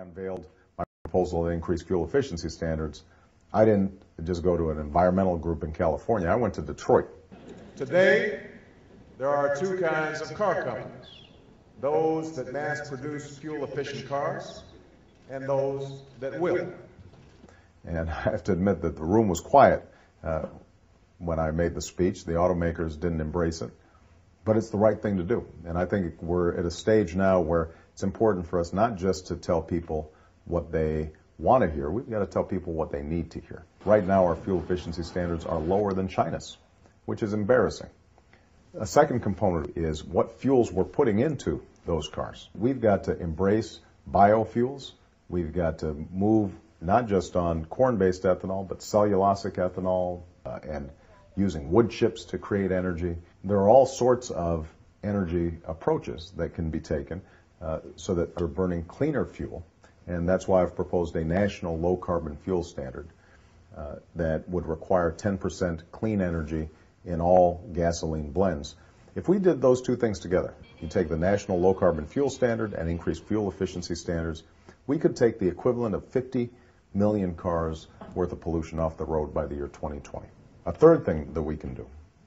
unveiled my proposal to increase fuel efficiency standards, I didn't just go to an environmental group in California. I went to Detroit. Today, there are two kinds of car companies: those that mass produce fuel-efficient cars and those that will. And I have to admit that the room was quiet when I made the speech. The automakers didn't embrace it. But it's the right thing to do. And I think we're at a stage now where it's important for us not just to tell people what they want to hear, we've got to tell people what they need to hear. Right now, our fuel efficiency standards are lower than China's, which is embarrassing. A second component is what fuels we're putting into those cars. We've got to embrace biofuels. We've got to move not just on corn-based ethanol, but cellulosic ethanol and using wood chips to create energy. There are all sorts of energy approaches that can be taken so that we're burning cleaner fuel. And that's why I've proposed a national low-carbon fuel standard that would require 10% clean energy in all gasoline blends. If we did those two things together, you take the national low-carbon fuel standard and increase fuel efficiency standards, we could take the equivalent of 50 million cars worth of pollution off the road by the year 2020. A third thing that we can do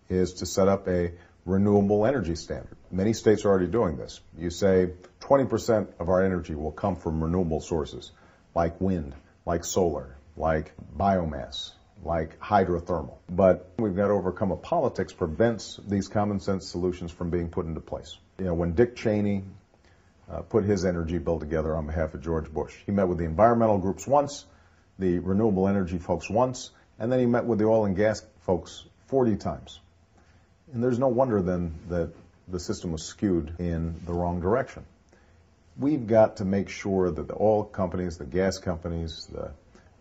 is to set up a renewable energy standard. Many states are already doing this. You say 20% of our energy will come from renewable sources, like wind, like solar, like biomass, like hydrothermal. But we've got to overcome a politics prevents these common sense solutions from being put into place. You know, when Dick Cheney put his energy bill together on behalf of George Bush, he met with the environmental groups once, the renewable energy folks once, and then he met with the oil and gas folks 40 times. And there's no wonder then that the system was skewed in the wrong direction. We've got to make sure that the oil companies, the gas companies, the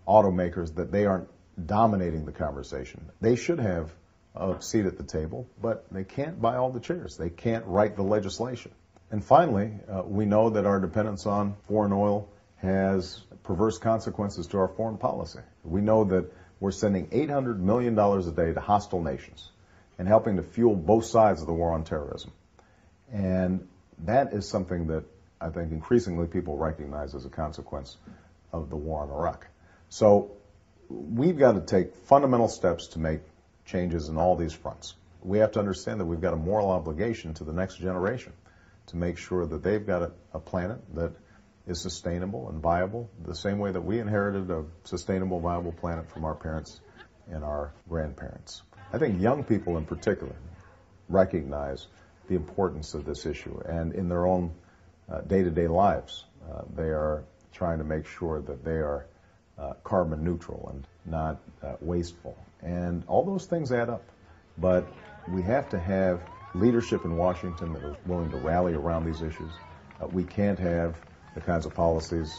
automakers, that they aren't dominating the conversation. They should have a seat at the table, but they can't buy all the chairs. They can't write the legislation. And finally, we know that our dependence on foreign oil has perverse consequences to our foreign policy. We know that we're sending $800 million a day to hostile nations and helping to fuel both sides of the war on terrorism. And that is something that I think increasingly people recognize as a consequence of the war in Iraq. So we've got to take fundamental steps to make changes in all these fronts. We have to understand that we've got a moral obligation to the next generation to make sure that they've got a planet that is sustainable and viable, the same way that we inherited a sustainable, viable planet from our parents and our grandparents. I think young people in particular recognize the importance of this issue, and in their own day-to-day lives, they are trying to make sure that they are carbon neutral and not wasteful. And all those things add up. But we have to have leadership in Washington that is willing to rally around these issues. We can't have the kinds of policies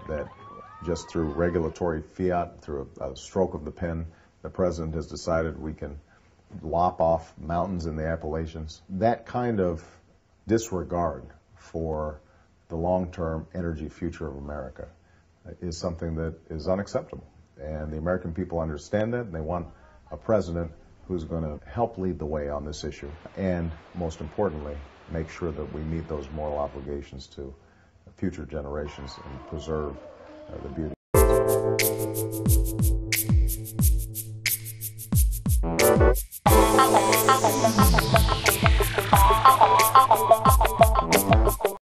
that just through regulatory fiat, through a stroke of the pen, the president has decided we can lop off mountains in the Appalachians. That kind of disregard for the long-term energy future of America is something that is unacceptable. And the American people understand that, and they want a president who's going to help lead the way on this issue, and most importantly, make sure that we meet those moral obligations to future generations and preserve the beauty.